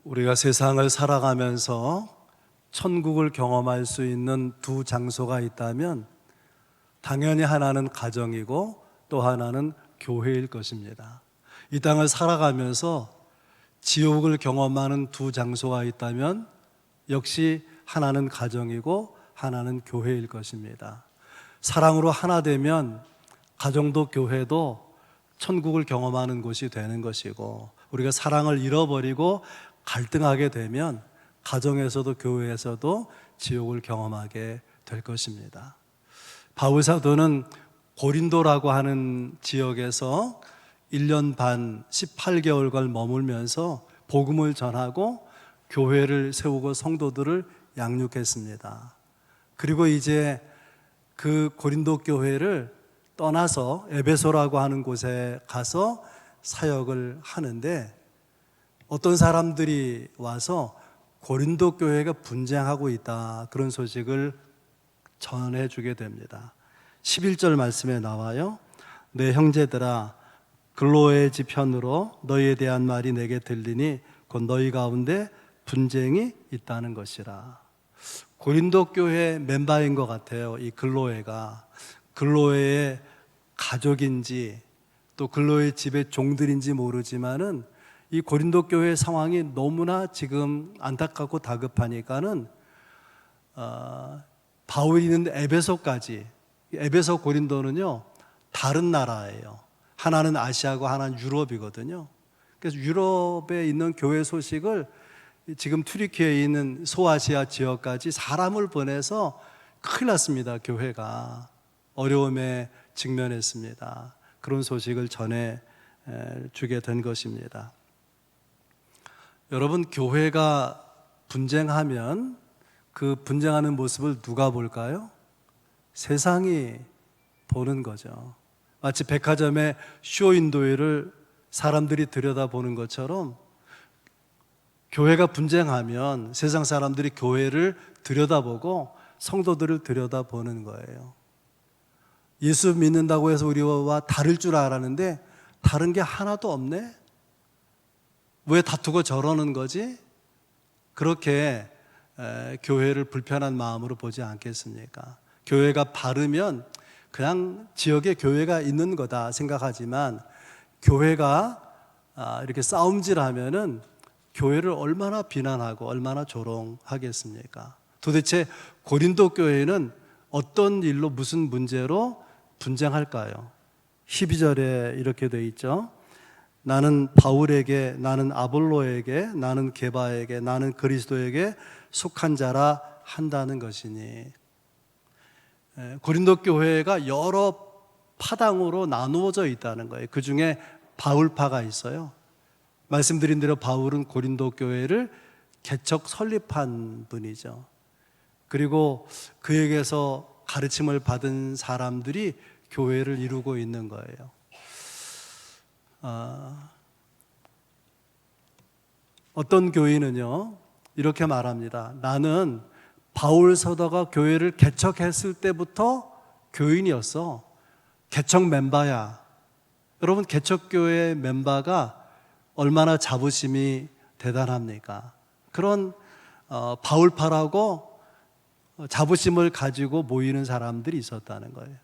우리가 세상을 살아가면서 천국을 경험할 수 있는 두 장소가 있다면 당연히 하나는 가정이고 또 하나는 교회일 것입니다. 이 땅을 살아가면서 지옥을 경험하는 두 장소가 있다면 역시 하나는 가정이고 하나는 교회일 것입니다. 사랑으로 하나 되면 가정도 교회도 천국을 경험하는 곳이 되는 것이고, 우리가 사랑을 잃어버리고 갈등하게 되면 가정에서도 교회에서도 지옥을 경험하게 될 것입니다. 바울 사도는 고린도라고 하는 지역에서 1년 반 18개월간 머물면서 복음을 전하고 교회를 세우고 성도들을 양육했습니다. 그리고 이제 그 고린도 교회를 떠나서 에베소라고 하는 곳에 가서 사역을 하는데, 어떤 사람들이 와서 고린도 교회가 분쟁하고 있다, 그런 소식을 전해주게 됩니다. 11절 말씀에 나와요. 내 형제들아, 글로의 지편으로 너희에 대한 말이 내게 들리니 곧 너희 가운데 분쟁이 있다는 것이라. 고린도 교회 멤버인 것 같아요. 이 글로에가 글로에의 가족인지 또 글로의 집의 종들인지 모르지만은 이 고린도 교회 상황이 너무나 지금 안타깝고 다급하니까는 바울이 있는 에베소까지, 에베소 고린도는요 다른 나라예요. 하나는 아시아고 하나는 유럽이거든요. 그래서 유럽에 있는 교회 소식을 지금 튀르키예에 있는 소아시아 지역까지 사람을 보내서 큰일 났습니다. 교회가 어려움에 직면했습니다. 그런 소식을 전해주게 된 것입니다. 여러분, 교회가 분쟁하면 그 분쟁하는 모습을 누가 볼까요? 세상이 보는 거죠. 마치 백화점의 쇼윈도를 사람들이 들여다보는 것처럼 교회가 분쟁하면 세상 사람들이 교회를 들여다보고 성도들을 들여다보는 거예요. 예수 믿는다고 해서 우리와 다를 줄 알았는데 다른 게 하나도 없네? 왜 다투고 저러는 거지? 그렇게 교회를 불편한 마음으로 보지 않겠습니까? 교회가 바르면 그냥 지역에 교회가 있는 거다 생각하지만, 교회가 이렇게 싸움질하면은 교회를 얼마나 비난하고 얼마나 조롱하겠습니까? 도대체 고린도 교회는 어떤 일로 무슨 문제로 분쟁할까요? 12절에 이렇게 돼 있죠. 나는 바울에게, 나는 아볼로에게, 나는 게바에게, 나는 그리스도에게 속한 자라 한다는 것이니, 고린도 교회가 여러 파당으로 나누어져 있다는 거예요. 그 중에 바울파가 있어요. 말씀드린 대로 바울은 고린도 교회를 개척 설립한 분이죠. 그리고 그에게서 가르침을 받은 사람들이 교회를 이루고 있는 거예요. 어떤 교인은요 이렇게 말합니다. 나는 바울 사도가 교회를 개척했을 때부터 교인이었어. 개척 멤버야. 여러분, 개척교회 멤버가 얼마나 자부심이 대단합니까? 그런 바울파라고 자부심을 가지고 모이는 사람들이 있었다는 거예요.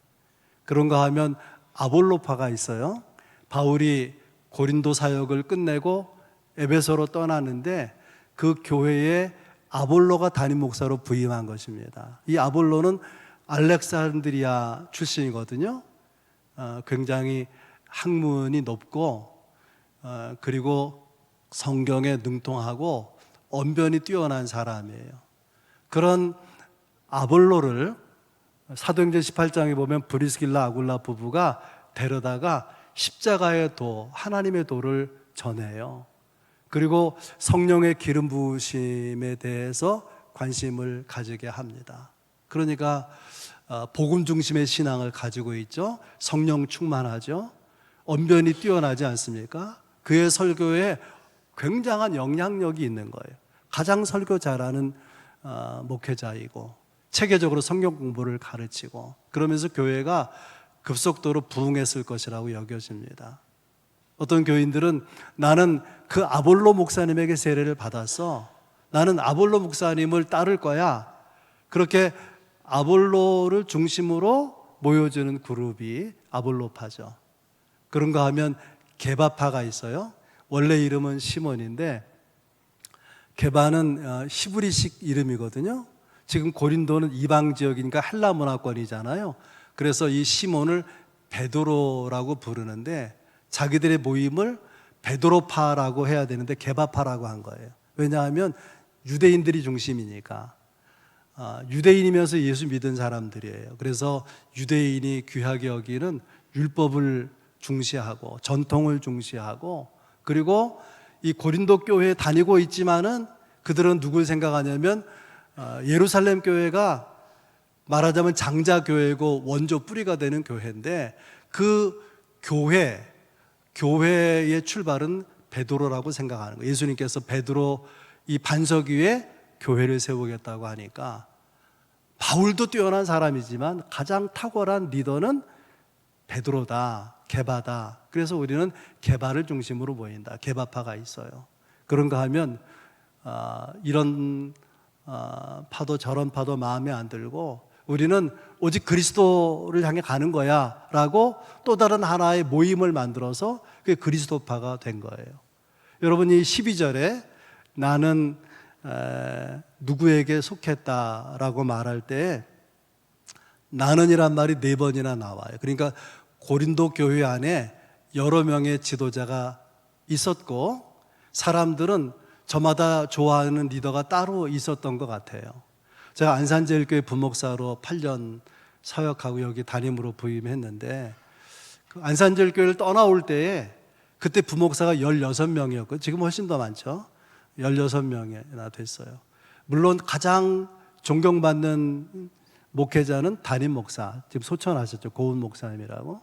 그런가 하면 아볼로파가 있어요. 바울이 고린도 사역을 끝내고 에베소로 떠나는데 그 교회에 아볼로가 담임 목사로 부임한 것입니다. 이 아볼로는 알렉산드리아 출신이거든요. 굉장히 학문이 높고 그리고 성경에 능통하고 언변이 뛰어난 사람이에요. 그런 아볼로를 사도행전 18장에 보면 브리스길라 아굴라 부부가 데려다가 십자가의 도, 하나님의 도를 전해요. 그리고 성령의 기름 부으심에 대해서 관심을 가지게 합니다. 그러니까 복음 중심의 신앙을 가지고 있죠. 성령 충만하죠. 언변이 뛰어나지 않습니까? 그의 설교에 굉장한 영향력이 있는 거예요. 가장 설교 잘하는 목회자이고 체계적으로 성경 공부를 가르치고, 그러면서 교회가 급속도로 부흥했을 것이라고 여겨집니다. 어떤 교인들은 나는 그 아볼로 목사님에게 세례를 받았어. 나는 아볼로 목사님을 따를 거야. 그렇게 아볼로를 중심으로 모여주는 그룹이 아볼로파죠. 그런가 하면 게바파가 있어요. 원래 이름은 시몬인데 게바는 히브리식 이름이거든요. 지금 고린도는 이방 지역이니까 헬라 문화권이잖아요. 그래서 이 시몬을 베드로라고 부르는데 자기들의 모임을 베드로파라고 해야 되는데 게바파라고 한 거예요. 왜냐하면 유대인들이 중심이니까. 유대인이면서 예수 믿은 사람들이에요. 그래서 유대인이 귀하게 여기는 율법을 중시하고 전통을 중시하고, 그리고 이 고린도 교회에 다니고 있지만은 그들은 누굴 생각하냐면 예루살렘 교회가 말하자면 장자 교회고 원조 뿌리가 되는 교회인데 그 교회의 출발은 베드로라고 생각하는 거예요. 예수님께서 베드로 이 반석 위에 교회를 세우겠다고 하니까 바울도 뛰어난 사람이지만 가장 탁월한 리더는 베드로다, 게바다. 그래서 우리는 게바를 중심으로 모인다. 게바파가 있어요. 그런가 하면 이런 파도 저런 파도 마음에 안 들고 우리는 오직 그리스도를 향해 가는 거야 라고 또 다른 하나의 모임을 만들어서 그게 그리스도파가 된 거예요. 여러분이 12절에 나는 누구에게 속했다라고 말할 때 나는이란 말이 4번이나 나와요. 그러니까 고린도 교회 안에 여러 명의 지도자가 있었고 사람들은 저마다 좋아하는 리더가 따로 있었던 것 같아요. 제가 안산제일교회 부목사로 8년 사역하고 여기 담임으로 부임했는데 그 안산제일교회를 떠나올 때에 그때 부목사가 16명이었고 지금 훨씬 더 많죠. 16명이나 됐어요. 물론 가장 존경받는 목회자는 담임 목사, 지금 소천하셨죠. 고은 목사님이라고.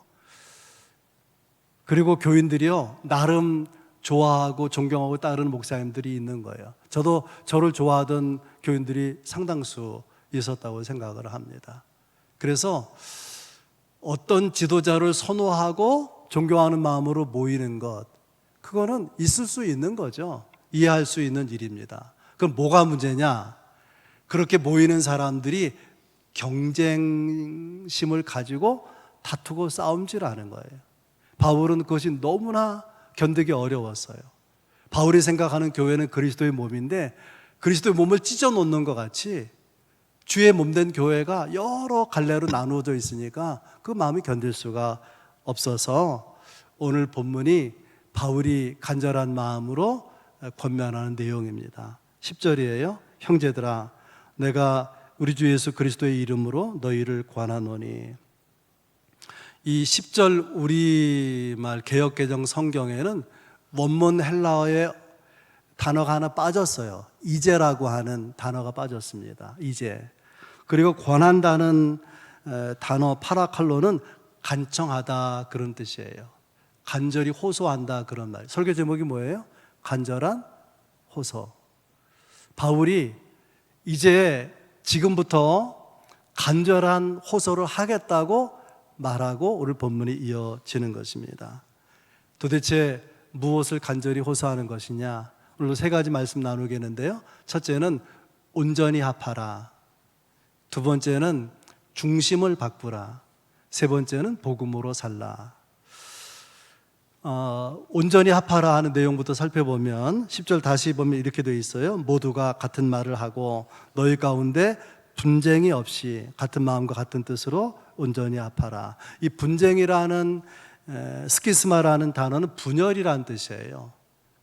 그리고 교인들이요 나름 좋아하고 존경하고 따르는 목사님들이 있는 거예요. 저도 저를 좋아하던 교인들이 상당수 있었다고 생각을 합니다. 그래서 어떤 지도자를 선호하고 존경하는 마음으로 모이는 것, 그거는 있을 수 있는 거죠. 이해할 수 있는 일입니다. 그럼 뭐가 문제냐? 그렇게 모이는 사람들이 경쟁심을 가지고 다투고 싸움질하는 거예요. 바울은 그것이 너무나 견디기 어려웠어요. 바울이 생각하는 교회는 그리스도의 몸인데 그리스도의 몸을 찢어 놓는 것 같이 주의 몸된 교회가 여러 갈래로 나누어져 있으니까 그 마음이 견딜 수가 없어서 오늘 본문이 바울이 간절한 마음으로 권면하는 내용입니다. 10절이에요. 형제들아 내가 우리 주 예수 그리스도의 이름으로 너희를 권하노니. 이 10절 우리말 개역개정 성경에는 원문 헬라어의 단어가 하나 빠졌어요. 이제라고 하는 단어가 빠졌습니다. 이제. 그리고 권한다는 단어 파라칼로는 간청하다 그런 뜻이에요. 간절히 호소한다 그런 말. 설교 제목이 뭐예요? 간절한 호소. 바울이 이제 지금부터 간절한 호소를 하겠다고 말하고 오늘 본문이 이어지는 것입니다. 도대체 무엇을 간절히 호소하는 것이냐? 오늘 3가지 말씀 나누겠는데요. 첫째는 온전히 합하라. 두 번째는 중심을 바꾸라. 세 번째는 복음으로 살라. 온전히 합하라 하는 내용부터 살펴보면 10절 다시 보면 이렇게 되어 있어요. 모두가 같은 말을 하고 너희 가운데 분쟁이 없이 같은 마음과 같은 뜻으로 온전히 합하라. 이 분쟁이라는 스키스마라는 단어는 분열이라는 뜻이에요.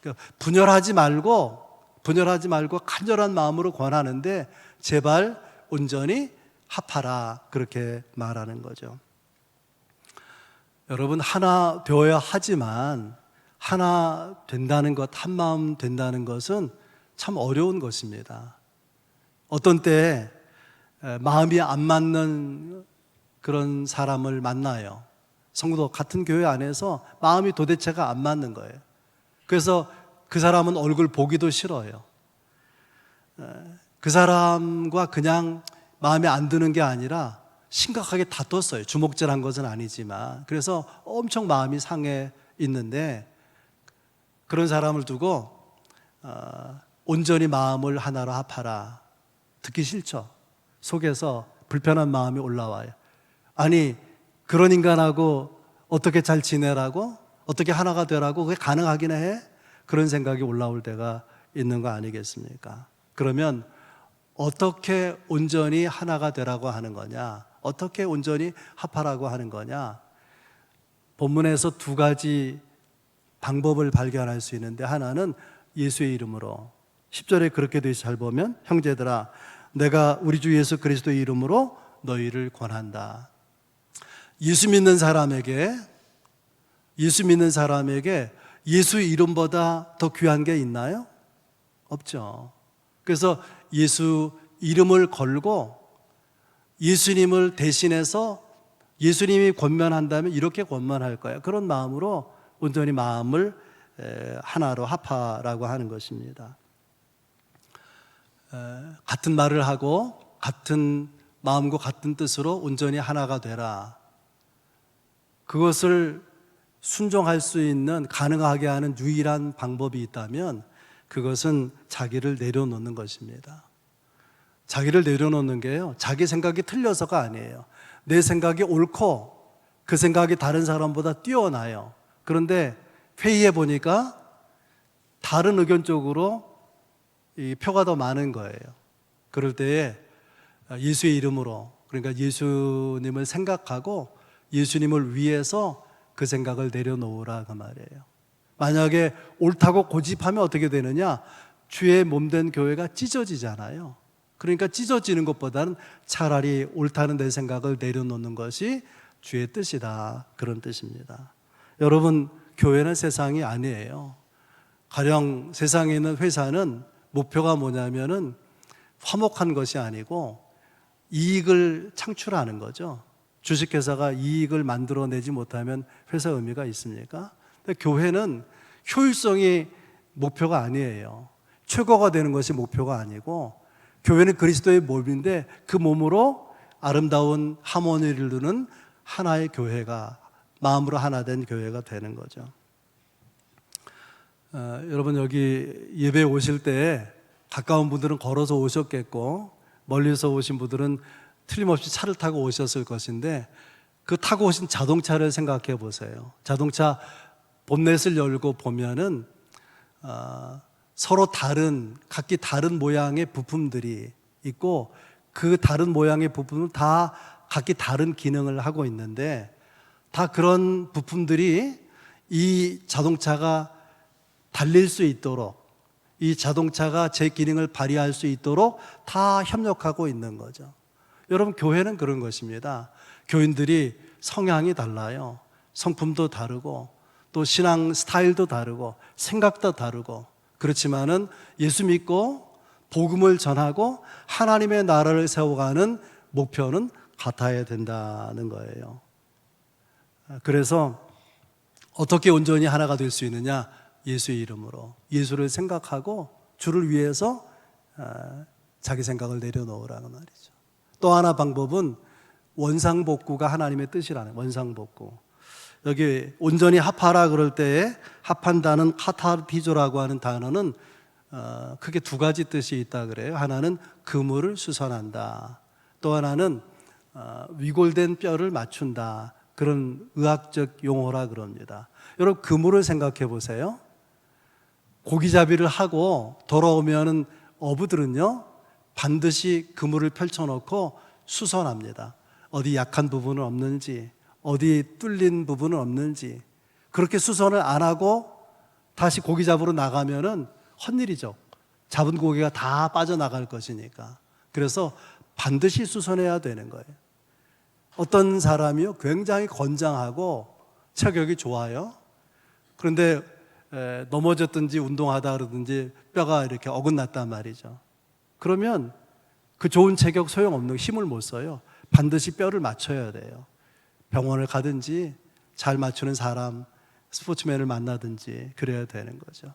그러니까 분열하지 말고 간절한 마음으로 권하는데 제발 온전히 합하라 그렇게 말하는 거죠. 여러분 하나 되어야 하지만 하나 된다는 것, 한 마음 된다는 것은 참 어려운 것입니다. 어떤 때 마음이 안 맞는 그런 사람을 만나요. 성도 같은 교회 안에서 마음이 도대체가 안 맞는 거예요. 그래서 그 사람은 얼굴 보기도 싫어요. 그 사람과 그냥 마음에 안 드는 게 아니라 심각하게 다퉜어요. 주먹질한 것은 아니지만. 그래서 엄청 마음이 상해 있는데 그런 사람을 두고 온전히 마음을 하나로 합하라. 듣기 싫죠. 속에서 불편한 마음이 올라와요. 아니, 그런 인간하고 어떻게 잘 지내라고? 어떻게 하나가 되라고? 그게 가능하긴 해? 그런 생각이 올라올 때가 있는 거 아니겠습니까? 그러면 어떻게 온전히 하나가 되라고 하는 거냐? 어떻게 온전히 합하라고 하는 거냐? 본문에서 두 가지 방법을 발견할 수 있는데, 하나는 예수의 이름으로, 10절에 그렇게 되어 잘 보면, 형제들아 내가 우리 주 예수 그리스도의 이름으로 너희를 권한다. 예수 믿는 사람에게 예수 이름보다 더 귀한 게 있나요? 없죠. 그래서 예수 이름을 걸고 예수님을 대신해서 예수님이 권면한다면 이렇게 권면할 거야. 그런 마음으로 온전히 마음을 하나로 합하라고 하는 것입니다. 같은 말을 하고 같은 마음과 같은 뜻으로 온전히 하나가 되라. 그것을 순종할 수 있는, 가능하게 하는 유일한 방법이 있다면 그것은 자기를 내려놓는 것입니다. 자기를 내려놓는 게요, 자기 생각이 틀려서가 아니에요. 내 생각이 옳고 그 생각이 다른 사람보다 뛰어나요. 그런데 회의해 보니까 다른 의견 쪽으로 이 표가 더 많은 거예요. 그럴 때에 예수의 이름으로, 그러니까 예수님을 생각하고 예수님을 위해서 그 생각을 내려놓으라, 그 말이에요. 만약에 옳다고 고집하면 어떻게 되느냐? 주의 몸된 교회가 찢어지잖아요. 그러니까 찢어지는 것보다는 차라리 옳다는 내 생각을 내려놓는 것이 주의 뜻이다, 그런 뜻입니다. 여러분, 교회는 세상이 아니에요. 가령 세상에 있는 회사는 목표가 뭐냐면은 화목한 것이 아니고 이익을 창출하는 거죠. 주식회사가 이익을 만들어내지 못하면 회사 의미가 있습니까? 근데 교회는 효율성이 목표가 아니에요. 최고가 되는 것이 목표가 아니고, 교회는 그리스도의 몸인데 그 몸으로 아름다운 하모니를 이루는 하나의 교회가, 마음으로 하나 된 교회가 되는 거죠. 여러분, 여기 예배 오실 때 가까운 분들은 걸어서 오셨겠고, 멀리서 오신 분들은 틀림없이 차를 타고 오셨을 것인데, 그 타고 오신 자동차를 생각해 보세요. 자동차 본넷을 열고 보면은 서로 각기 다른 모양의 부품들이 있고, 그 다른 모양의 부품은 다 각기 다른 기능을 하고 있는데, 다 그런 부품들이 이 자동차가 달릴 수 있도록, 이 자동차가 제 기능을 발휘할 수 있도록 다 협력하고 있는 거죠. 여러분, 교회는 그런 것입니다. 교인들이 성향이 달라요. 성품도 다르고 또 신앙 스타일도 다르고 생각도 다르고, 그렇지만은 예수 믿고 복음을 전하고 하나님의 나라를 세워가는 목표는 같아야 된다는 거예요. 그래서 어떻게 온전히 하나가 될 수 있느냐? 예수의 이름으로, 예수를 생각하고 주를 위해서 자기 생각을 내려놓으라는 말이죠. 또 하나 방법은 원상복구가 하나님의 뜻이라는, 원상복구. 여기 온전히 합하라 그럴 때에 합한다는 카타르피조라고 하는 단어는 크게 두 가지 뜻이 있다 그래요. 하나는 그물을 수선한다. 또 하나는 위골된 뼈를 맞춘다. 그런 의학적 용어라 그럽니다. 여러분, 그물을 생각해 보세요. 고기잡이를 하고 돌아오면은 어부들은요, 반드시 그물을 펼쳐놓고 수선합니다. 어디 약한 부분은 없는지, 어디 뚫린 부분은 없는지. 그렇게 수선을 안 하고 다시 고기 잡으러 나가면은 헛일이죠. 잡은 고기가 다 빠져나갈 것이니까. 그래서 반드시 수선해야 되는 거예요. 어떤 사람이요, 굉장히 건장하고 체격이 좋아요. 그런데 넘어졌든지 운동하다 그러든지 뼈가 이렇게 어긋났단 말이죠. 그러면 그 좋은 체격 소용없는, 힘을 못 써요. 반드시 뼈를 맞춰야 돼요. 병원을 가든지 잘 맞추는 사람, 스포츠맨을 만나든지 그래야 되는 거죠.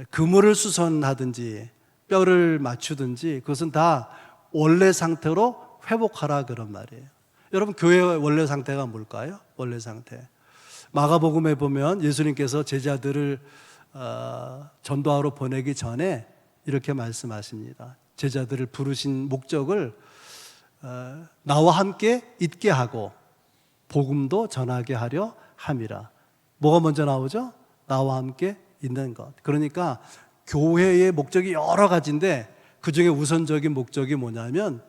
그물을 수선하든지 뼈를 맞추든지 그것은 다 원래 상태로 회복하라 그런 말이에요. 여러분, 교회의 원래 상태가 뭘까요? 원래 상태, 마가복음에 보면 예수님께서 제자들을 전도하러 보내기 전에 이렇게 말씀하십니다. 제자들을 부르신 목적을 나와 함께 있게 하고 복음도 전하게 하려 함이라. 뭐가 먼저 나오죠? 나와 함께 있는 것. 그러니까 교회의 목적이 여러 가지인데 그 중에 우선적인 목적이 뭐냐면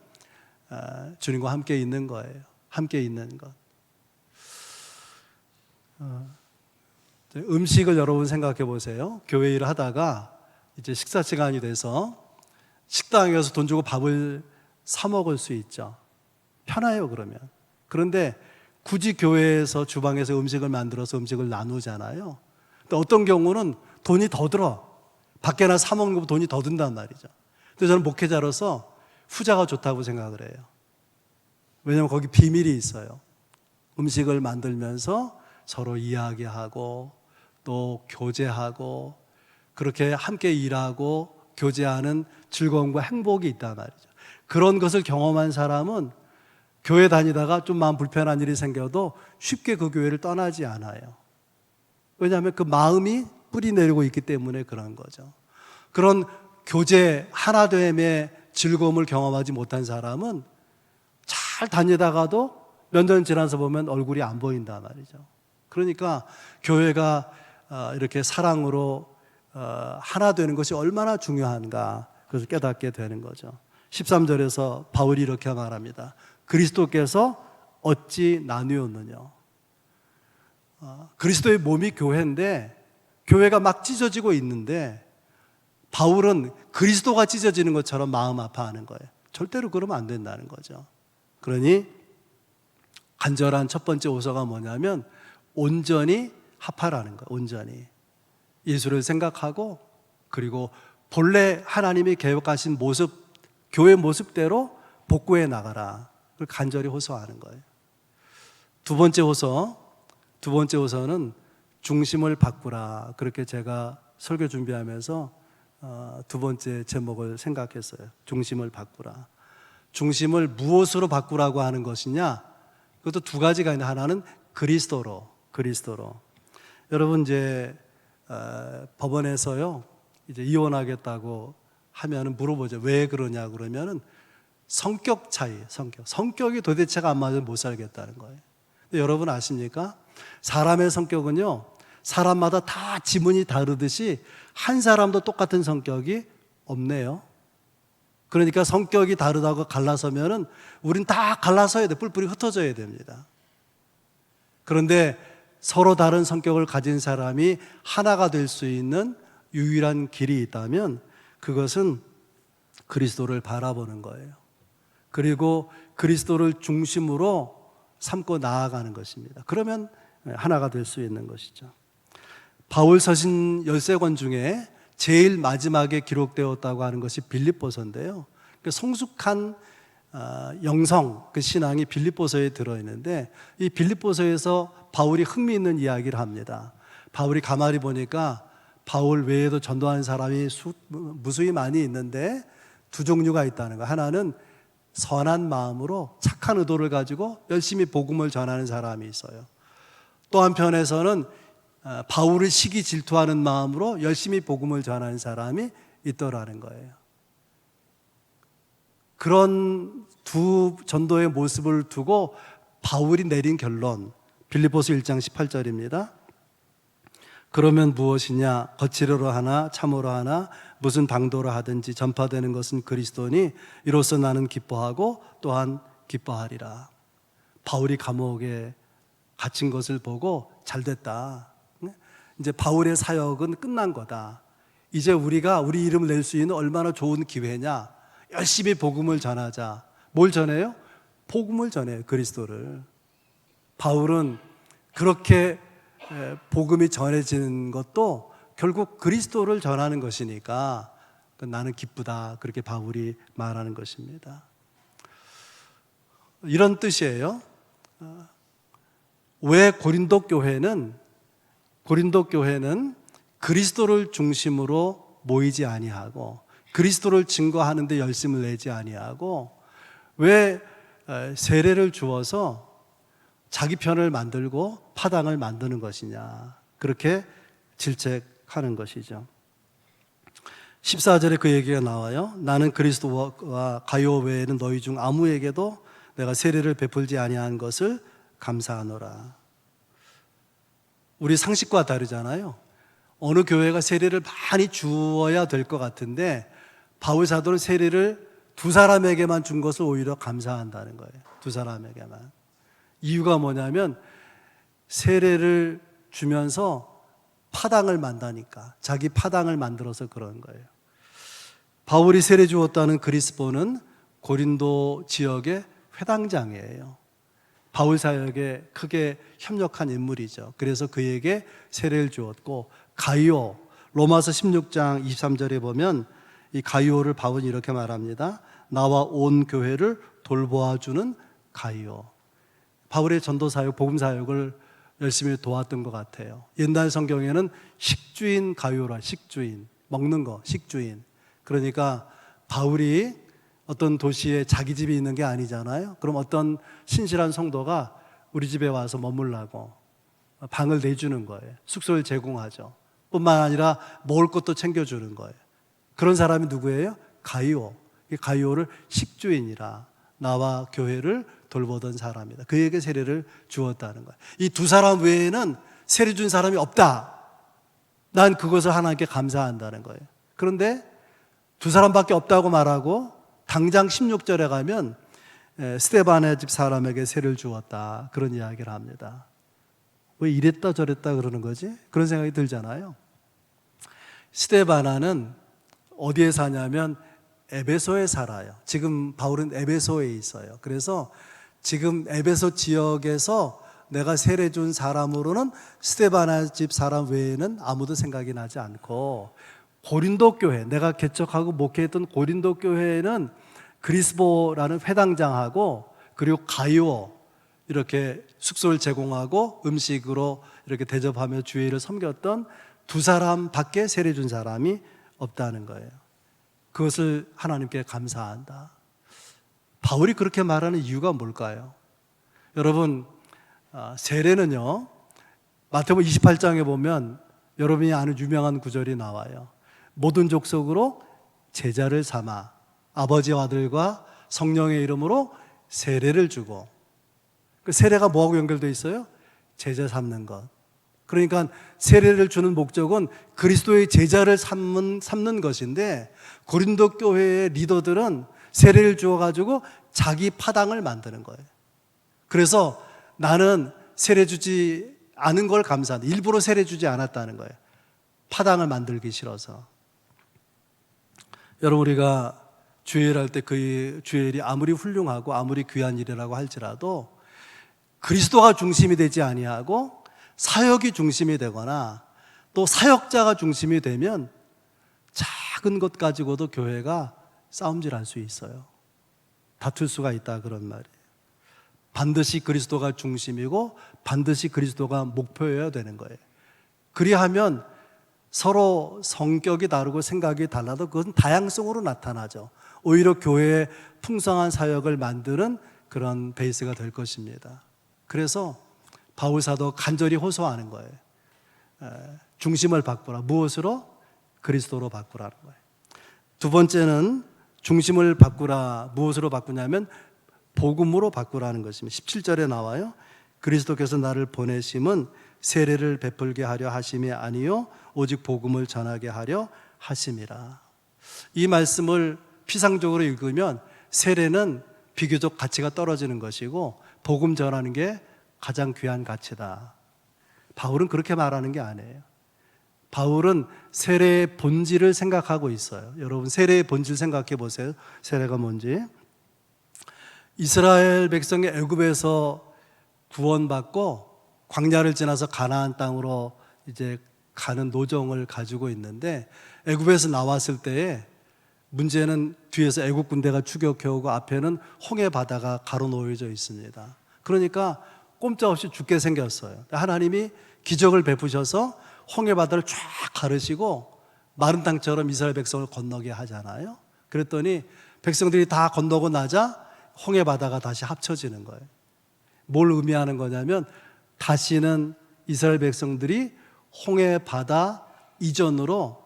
주님과 함께 있는 거예요. 함께 있는 것. 음식을 여러분 생각해 보세요. 교회 일을 하다가 이제 식사 시간이 돼서 식당에 가서 돈 주고 밥을 사 먹을 수 있죠. 편해요, 그러면. 그런데 굳이 교회에서 주방에서 음식을 만들어서 음식을 나누잖아요. 근데 어떤 경우는 돈이 더 들어. 밖에나 사 먹는 것보다 돈이 더 든단 말이죠. 근데 저는 목회자로서 후자가 좋다고 생각을 해요. 왜냐하면 거기 비밀이 있어요. 음식을 만들면서 서로 이야기하고 또 교제하고 그렇게 함께 일하고 교제하는 즐거움과 행복이 있단 말이죠. 그런 것을 경험한 사람은 교회 다니다가 좀 마음 불편한 일이 생겨도 쉽게 그 교회를 떠나지 않아요. 왜냐하면 그 마음이 뿌리 내리고 있기 때문에 그런 거죠. 그런 교제 하나됨의 즐거움을 경험하지 못한 사람은 잘 다니다가도 몇 년 지나서 보면 얼굴이 안 보인단 말이죠. 그러니까 교회가 이렇게 사랑으로 하나 되는 것이 얼마나 중요한가, 그것을 깨닫게 되는 거죠. 13절에서 바울이 이렇게 말합니다. 그리스도께서 어찌 나누었느냐. 그리스도의 몸이 교회인데 교회가 막 찢어지고 있는데 바울은 그리스도가 찢어지는 것처럼 마음 아파하는 거예요. 절대로 그러면 안 된다는 거죠. 그러니 간절한 첫 번째 호소가 뭐냐면 온전히 합하라는 거예요. 온전히 예수를 생각하고 그리고 본래 하나님이 계획하신 모습, 교회 모습대로 복구해 나가라. 그걸 간절히 호소하는 거예요. 두 번째 호소는 중심을 바꾸라. 그렇게 제가 설교 준비하면서 두 번째 제목을 생각했어요. 중심을 바꾸라. 중심을 무엇으로 바꾸라고 하는 것이냐? 그것도 두 가지가 있는데 하나는 그리스도로. 여러분 이제 법원에서요 이제 이혼하겠다고 하면은 물어보죠. 왜 그러냐 그러면은 성격 차이, 성격이 도대체가 안 맞으면 못 살겠다는 거예요. 근데 여러분 아십니까? 사람의 성격은요 사람마다 다 지문이 다르듯이 한 사람도 똑같은 성격이 없네요. 그러니까 성격이 다르다고 갈라서면은 우린 다 갈라서야 돼. 뿔뿔이 흩어져야 됩니다. 그런데 서로 다른 성격을 가진 사람이 하나가 될 수 있는 유일한 길이 있다면 그것은 그리스도를 바라보는 거예요. 그리고 그리스도를 중심으로 삼고 나아가는 것입니다. 그러면 하나가 될 수 있는 것이죠. 바울 서신 13권 중에 제일 마지막에 기록되었다고 하는 것이 빌립보서인데요. 성숙한 영성, 그 신앙이 빌립보서에 들어있는데 이 빌립보서에서 바울이 흥미있는 이야기를 합니다. 바울이 가만히 보니까 바울 외에도 전도하는 사람이 무수히 많이 있는데 두 종류가 있다는 거예요. 하나는 선한 마음으로 착한 의도를 가지고 열심히 복음을 전하는 사람이 있어요. 또 한편에서는 바울을 시기 질투하는 마음으로 열심히 복음을 전하는 사람이 있더라는 거예요. 그런 두 전도의 모습을 두고 바울이 내린 결론, 빌립보서 1장 18절입니다. 그러면 무엇이냐? 거칠어로 하나 참으로 하나 무슨 방도로 하든지 전파되는 것은 그리스도니 이로써 나는 기뻐하고 또한 기뻐하리라. 바울이 감옥에 갇힌 것을 보고 잘됐다. 이제 바울의 사역은 끝난 거다. 이제 우리가 우리 이름을 낼 수 있는 얼마나 좋은 기회냐. 열심히 복음을 전하자. 뭘 전해요? 복음을 전해요. 그리스도를. 바울은 그렇게 복음이 전해지는 것도 결국 그리스도를 전하는 것이니까 나는 기쁘다. 그렇게 바울이 말하는 것입니다. 이런 뜻이에요. 왜 고린도 교회는 그리스도를 중심으로 모이지 아니하고 그리스도를 증거하는 데 열심을 내지 아니하고 왜 세례를 주어서 자기 편을 만들고 파당을 만드는 것이냐, 그렇게 질책하는 것이죠. 14절에 그 얘기가 나와요. 나는 그리스도와 가이오 외에는 너희 중 아무에게도 내가 세례를 베풀지 아니한 것을 감사하노라. 우리 상식과 다르잖아요. 어느 교회가 세례를 많이 주어야 될 것 같은데 바울 사도는 세례를 두 사람에게만 준 것을 오히려 감사한다는 거예요. 두 사람에게만. 이유가 뭐냐면 세례를 주면서 파당을 만다니까, 자기 파당을 만들어서 그런 거예요. 바울이 세례 주었다는 그리스보는 고린도 지역의 회당장이에요. 바울 사역에 크게 협력한 인물이죠. 그래서 그에게 세례를 주었고, 가이오, 로마서 16장 23절에 보면 이 가이오를 바울이 이렇게 말합니다. 나와 온 교회를 돌보아주는 가이오. 바울의 전도사역, 복음사역을 열심히 도왔던 것 같아요. 옛날 성경에는 식주인 가이오라, 식주인, 먹는 거, 식주인. 그러니까 바울이 어떤 도시에 자기 집이 있는 게 아니잖아요. 그럼 어떤 신실한 성도가 우리 집에 와서 머물라고 방을 내주는 거예요. 숙소를 제공하죠. 뿐만 아니라 먹을 것도 챙겨주는 거예요. 그런 사람이 누구예요? 가이오. 이 가이오를 식주인이라, 나와 교회를 돌보던 사람이다. 그에게 세례를 주었다는 거예요. 이 두 사람 외에는 세례 준 사람이 없다. 난 그것을 하나님께 감사한다는 거예요. 그런데 두 사람밖에 없다고 말하고 당장 16절에 가면 스데반의 집 사람에게 세례를 주었다, 그런 이야기를 합니다. 왜 이랬다 저랬다 그러는 거지? 그런 생각이 들잖아요. 스데바나는 어디에 사냐면 에베소에 살아요. 지금 바울은 에베소에 있어요. 그래서 지금 에베소 지역에서 내가 세례 준 사람으로는 스데바나 집 사람 외에는 아무도 생각이 나지 않고, 고린도 교회, 내가 개척하고 목회했던 고린도 교회에는 그리스보라는 회당장하고 그리고 가이오, 이렇게 숙소를 제공하고 음식으로 이렇게 대접하며 주의를 섬겼던 두 사람밖에 세례 준 사람이 없다는 거예요. 그것을 하나님께 감사한다. 바울이 그렇게 말하는 이유가 뭘까요? 여러분, 세례는요, 마태복음 28장에 보면 여러분이 아는 유명한 구절이 나와요. 모든 족속으로 제자를 삼아 아버지와 아들과 성령의 이름으로 세례를 주고, 그 세례가 뭐하고 연결되어 있어요? 제자 삼는 것. 그러니까 세례를 주는 목적은 그리스도의 제자를 삼는 것인데, 고린도 교회의 리더들은 세례를 주어가지고 자기 파당을 만드는 거예요. 그래서 나는 세례 주지 않은 걸 감사한다. 일부러 세례 주지 않았다는 거예요. 파당을 만들기 싫어서. 여러분, 우리가 주일할 때 그 주일이 아무리 훌륭하고 아무리 귀한 일이라고 할지라도 그리스도가 중심이 되지 아니하고 사역이 중심이 되거나 또 사역자가 중심이 되면 작은 것 가지고도 교회가 싸움질할 수 있어요. 다툴 수가 있다, 그런 말이에요. 반드시 그리스도가 중심이고 반드시 그리스도가 목표여야 되는 거예요. 그리하면 서로 성격이 다르고 생각이 달라도 그건 다양성으로 나타나죠. 오히려 교회의 풍성한 사역을 만드는 그런 베이스가 될 것입니다. 그래서 바울 사도 간절히 호소하는 거예요. 중심을 바꾸라. 무엇으로? 그리스도로 바꾸라는 거예요. 두 번째는 중심을 바꾸라. 무엇으로 바꾸냐면 복음으로 바꾸라는 것입니다. 17절에 나와요. 그리스도께서 나를 보내심은 세례를 베풀게 하려 하심이 아니요 오직 복음을 전하게 하려 하심이라. 이 말씀을 피상적으로 읽으면 세례는 비교적 가치가 떨어지는 것이고 복음 전하는 게 가장 귀한 가치다. 바울은 그렇게 말하는 게 아니에요. 바울은 세례의 본질을 생각하고 있어요. 여러분, 세례의 본질 생각해 보세요. 세례가 뭔지. 이스라엘 백성이 애굽에서 구원받고 광야를 지나서 가나안 땅으로 이제 가는 노정을 가지고 있는데, 애굽에서 나왔을 때에 문제는 뒤에서 애굽 군대가 추격해오고 앞에는 홍해 바다가 가로놓여져 있습니다. 그러니까 꼼짝없이 죽게 생겼어요. 하나님이 기적을 베푸셔서 홍해 바다를 쫙 가르시고 마른 땅처럼 이스라엘 백성을 건너게 하잖아요. 그랬더니 백성들이 다 건너고 나자 홍해 바다가 다시 합쳐지는 거예요. 뭘 의미하는 거냐면 다시는 이스라엘 백성들이 홍해 바다 이전으로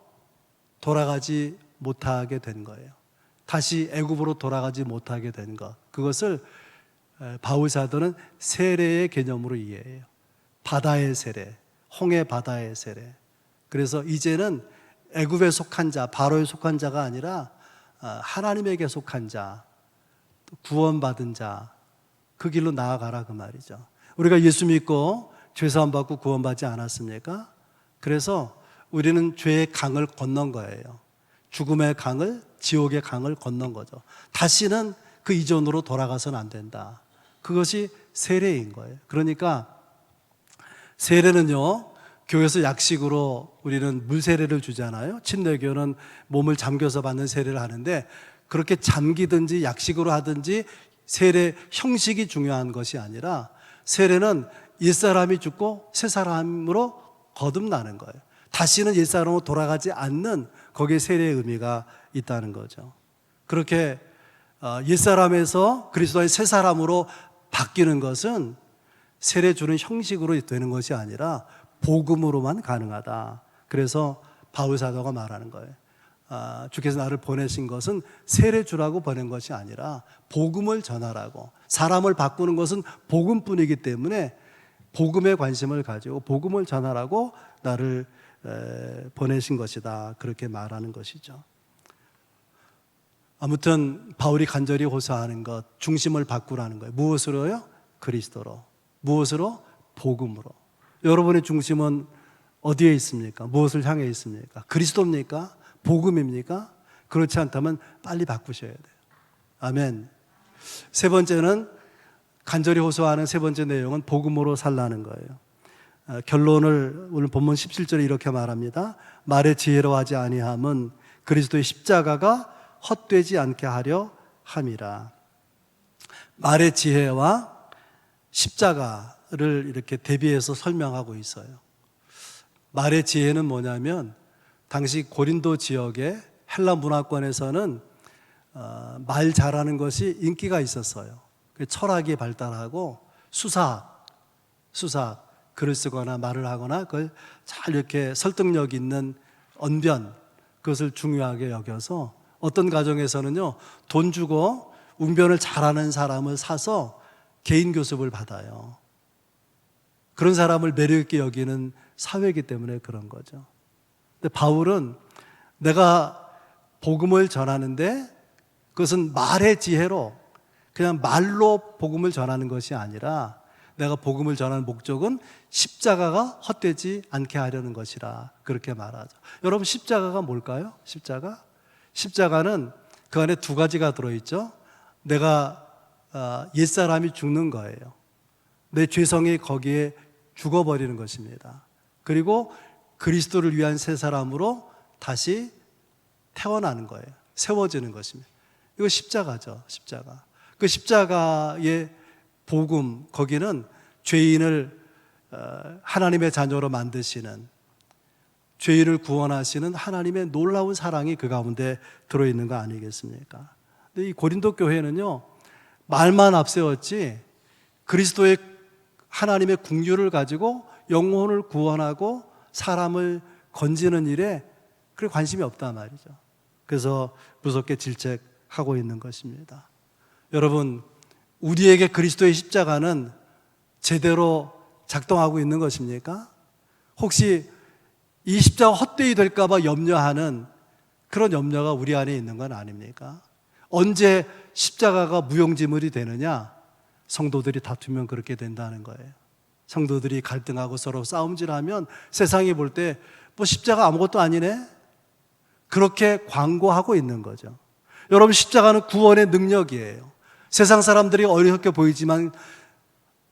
돌아가지 못하게 된 거예요. 다시 애굽으로 돌아가지 못하게 된 것. 그것을 바울 사도는 세례의 개념으로 이해해요. 바다의 세례, 홍해 바다의 세례. 그래서 이제는 애굽에 속한 자, 바로에 속한 자가 아니라 하나님에게 속한 자, 구원받은 자, 그 길로 나아가라 그 말이죠. 우리가 예수 믿고 죄사함 받고 구원받지 않았습니까? 그래서 우리는 죄의 강을 건넌 거예요. 죽음의 강을, 지옥의 강을 건넌 거죠. 다시는 그 이전으로 돌아가서는 안 된다. 그것이 세례인 거예요. 그러니까 세례는요, 교회에서 약식으로 우리는 물 세례를 주잖아요. 침례교는 몸을 잠겨서 받는 세례를 하는데, 그렇게 잠기든지 약식으로 하든지 세례 형식이 중요한 것이 아니라 세례는 옛사람이 죽고 새 사람으로 거듭나는 거예요. 다시는 옛사람으로 돌아가지 않는 거기에 세례의 의미가 있다는 거죠. 그렇게 옛사람에서 그리스도의 새 사람으로 바뀌는 것은 세례 주는 형식으로 되는 것이 아니라 복음으로만 가능하다. 그래서 바울 사도가 말하는 거예요. 주께서 나를 보내신 것은 세례 주라고 보낸 것이 아니라 복음을 전하라고. 사람을 바꾸는 것은 복음뿐이기 때문에 복음에 관심을 가지고 복음을 전하라고 나를 보내신 것이다. 그렇게 말하는 것이죠. 아무튼 바울이 간절히 호소하는 것, 중심을 바꾸라는 거예요. 무엇으로요? 그리스도로. 무엇으로? 복음으로. 여러분의 중심은 어디에 있습니까? 무엇을 향해 있습니까? 그리스도입니까? 복음입니까? 그렇지 않다면 빨리 바꾸셔야 돼요. 아멘. 세 번째는, 간절히 호소하는 세 번째 내용은 복음으로 살라는 거예요. 결론을 오늘 본문 17절에 이렇게 말합니다. 말의 지혜로 하지 아니함은 그리스도의 십자가가 헛되지 않게 하려 함이라. 말의 지혜와 십자가를 이렇게 대비해서 설명하고 있어요. 말의 지혜는 뭐냐면, 당시 고린도 지역의 헬라 문화권에서는 말 잘하는 것이 인기가 있었어요. 철학이 발달하고 수사학, 글을 쓰거나 말을 하거나 그걸 잘 이렇게 설득력 있는 언변, 그것을 중요하게 여겨서 어떤 가정에서는요, 돈 주고 웅변을 잘하는 사람을 사서 개인 교습을 받아요. 그런 사람을 매력 있게 여기는 사회이기 때문에 그런 거죠. 근데 바울은 내가 복음을 전하는데 그것은 말의 지혜로, 그냥 말로 복음을 전하는 것이 아니라 내가 복음을 전하는 목적은 십자가가 헛되지 않게 하려는 것이라, 그렇게 말하죠. 여러분, 십자가가 뭘까요? 십자가는 그 안에 두 가지가 들어있죠. 내가 옛사람이 죽는 거예요. 내 죄성이 거기에 죽어버리는 것입니다. 그리고 그리스도를 위한 새 사람으로 다시 태어나는 거예요. 세워지는 것입니다. 이거 십자가죠. 십자가. 그 십자가의 복음, 거기는 죄인을 하나님의 자녀로 만드시는, 죄인을 구원하시는 하나님의 놀라운 사랑이 그 가운데 들어있는 거 아니겠습니까? 근데 이 고린도 교회는요, 말만 앞세웠지 그리스도의 하나님의 긍휼을 가지고 영혼을 구원하고 사람을 건지는 일에 그렇게 관심이 없단 말이죠. 그래서 무섭게 질책하고 있는 것입니다. 여러분, 우리에게 그리스도의 십자가는 제대로 작동하고 있는 것입니까? 혹시 이 십자가 헛되이 될까 봐 염려하는 그런 염려가 우리 안에 있는 건 아닙니까? 언제 십자가가 무용지물이 되느냐? 성도들이 다투면 그렇게 된다는 거예요. 성도들이 갈등하고 서로 싸움질하면 세상이 볼 때 뭐 십자가 아무것도 아니네? 그렇게 광고하고 있는 거죠. 여러분, 십자가는 구원의 능력이에요. 세상 사람들이 어리석게 보이지만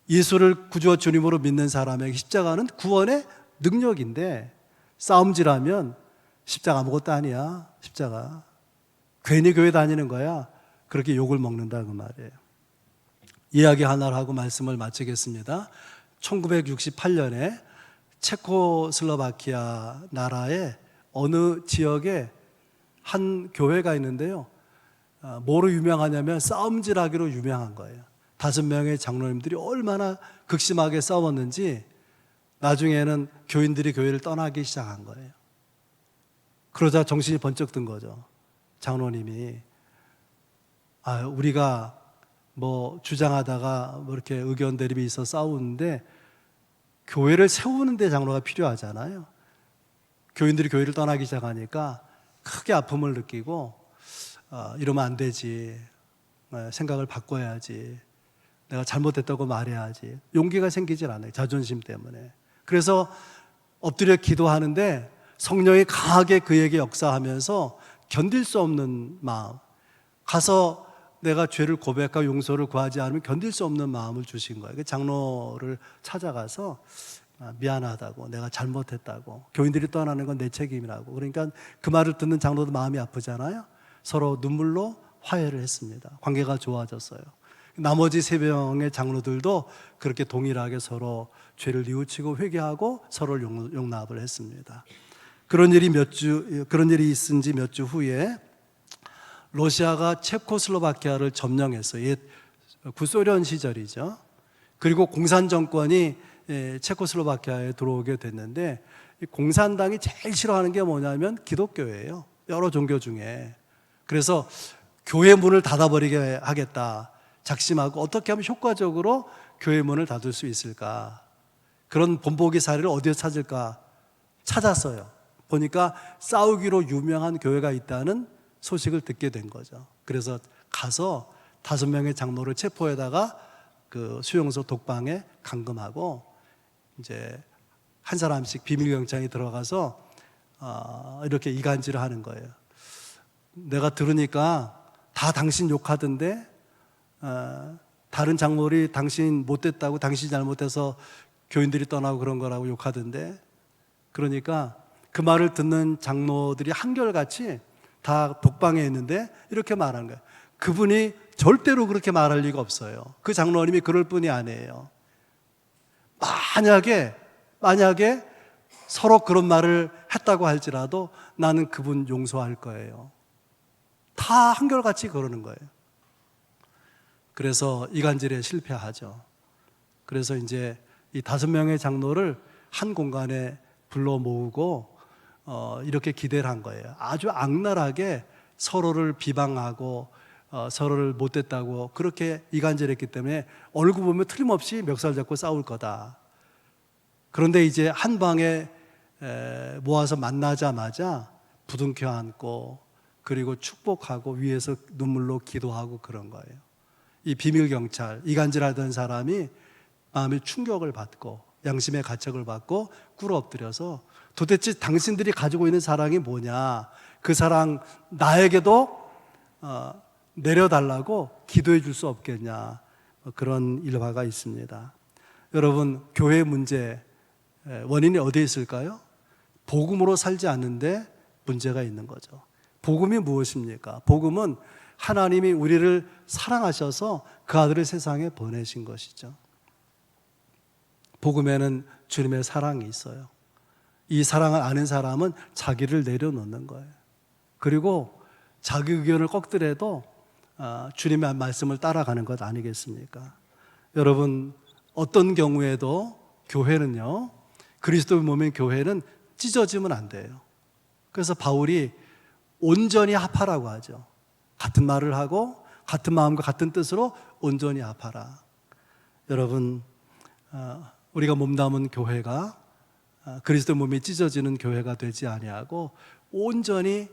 예수를 구주와 주님으로 믿는 사람에게 십자가는 구원의 능력인데, 싸움질하면 십자가 아무것도 아니야. 십자가 괜히 교회 다니는 거야. 그렇게 욕을 먹는다 그 말이에요. 이야기 하나를 하고 말씀을 마치겠습니다. 1968년에 체코슬로바키아 나라의 어느 지역에 한 교회가 있는데요, 뭐로 유명하냐면 싸움질하기로 유명한 거예요. 5명의 장로님들이 얼마나 극심하게 싸웠는지 나중에는 교인들이 교회를 떠나기 시작한 거예요. 그러자 정신이 번쩍 든 거죠. 장로님이 우리가 뭐 주장하다가 뭐 이렇게 의견 대립이 있어 싸우는데 교회를 세우는데 장로가 필요하잖아요. 교인들이 교회를 떠나기 시작하니까 크게 아픔을 느끼고 이러면 안 되지, 생각을 바꿔야지, 내가 잘못했다고 말해야지, 용기가 생기질 않아요. 자존심 때문에. 그래서 엎드려 기도하는데 성령이 강하게 그에게 역사하면서 견딜 수 없는 마음, 가서 내가 죄를 고백하고 용서를 구하지 않으면 견딜 수 없는 마음을 주신 거예요. 그 장로를 찾아가서 미안하다고, 내가 잘못했다고, 교인들이 떠나는 건 내 책임이라고. 그러니까 그 말을 듣는 장로도 마음이 아프잖아요. 서로 눈물로 화해를 했습니다. 관계가 좋아졌어요. 나머지 3명의 장로들도 그렇게 동일하게 서로 죄를 뉘우치고 회개하고 서로를 용납을 했습니다. 그런 일이 있은 지 몇 주 후에 러시아가 체코슬로바키아를 점령했어요. 옛 구소련 시절이죠. 그리고 공산 정권이 체코슬로바키아에 들어오게 됐는데, 공산당이 제일 싫어하는 게 뭐냐면 기독교예요. 여러 종교 중에. 그래서 교회 문을 닫아버리게 하겠다 작심하고, 어떻게 하면 효과적으로 교회 문을 닫을 수 있을까, 그런 본보기 사례를 어디에 찾을까 찾았어요. 보니까 싸우기로 유명한 교회가 있다는 소식을 듣게 된 거죠. 그래서 가서 5명의 장로를 체포해다가 그 수용소 독방에 감금하고, 이제 한 사람씩 비밀영장이 들어가서 이렇게 이간질을 하는 거예요. 내가 들으니까 다 당신 욕하던데, 다른 장로들이 당신 못됐다고, 당신이 잘못해서 교인들이 떠나고 그런 거라고 욕하던데. 그러니까 그 말을 듣는 장로들이 한결같이 다 독방에 있는데 이렇게 말한 거예요. 그분이 절대로 그렇게 말할 리가 없어요. 그 장로님이 그럴 뿐이 아니에요. 만약에 서로 그런 말을 했다고 할지라도 나는 그분 용서할 거예요. 다 한결같이 그러는 거예요. 그래서 이간질에 실패하죠. 그래서 이제 이 5명의 장로를 한 공간에 불러 모으고 이렇게 기대를 한 거예요. 아주 악랄하게 서로를 비방하고 서로를 못됐다고 그렇게 이간질했기 때문에 얼굴 보면 틀림없이 멱살 잡고 싸울 거다. 그런데 이제 한 방에 모아서 만나자마자 부둥켜 안고, 그리고 축복하고 위에서 눈물로 기도하고 그런 거예요. 이 비밀경찰, 이간질하던 사람이 마음의 충격을 받고 양심의 가책을 받고 꿇어 엎드려서, 도대체 당신들이 가지고 있는 사랑이 뭐냐, 그 사랑 나에게도 내려달라고 기도해 줄 수 없겠냐, 그런 일화가 있습니다. 여러분, 교회 문제 원인이 어디에 있을까요? 복음으로 살지 않는데 문제가 있는 거죠. 복음이 무엇입니까? 복음은 하나님이 우리를 사랑하셔서 그 아들을 세상에 보내신 것이죠. 복음에는 주님의 사랑이 있어요. 이 사랑을 아는 사람은 자기를 내려놓는 거예요. 그리고 자기 의견을 꺾더라도 주님의 말씀을 따라가는 것 아니겠습니까? 여러분, 어떤 경우에도 교회는요, 그리스도의 몸인 교회는 찢어지면 안 돼요. 그래서 바울이 온전히 합하라고 하죠. 같은 말을 하고 같은 마음과 같은 뜻으로 온전히 합하라. 여러분, 우리가 몸담은 교회가 그리스도 몸이 찢어지는 교회가 되지 아니하고 온전히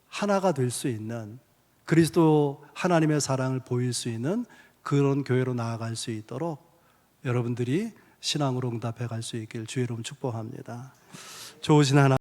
하나가 될 수 있는, 그리스도 하나님의 사랑을 보일 수 있는 그런 교회로 나아갈 수 있도록 여러분들이 신앙으로 응답해 갈 수 있길 주의 이름 축복합니다. 좋으신 하나님,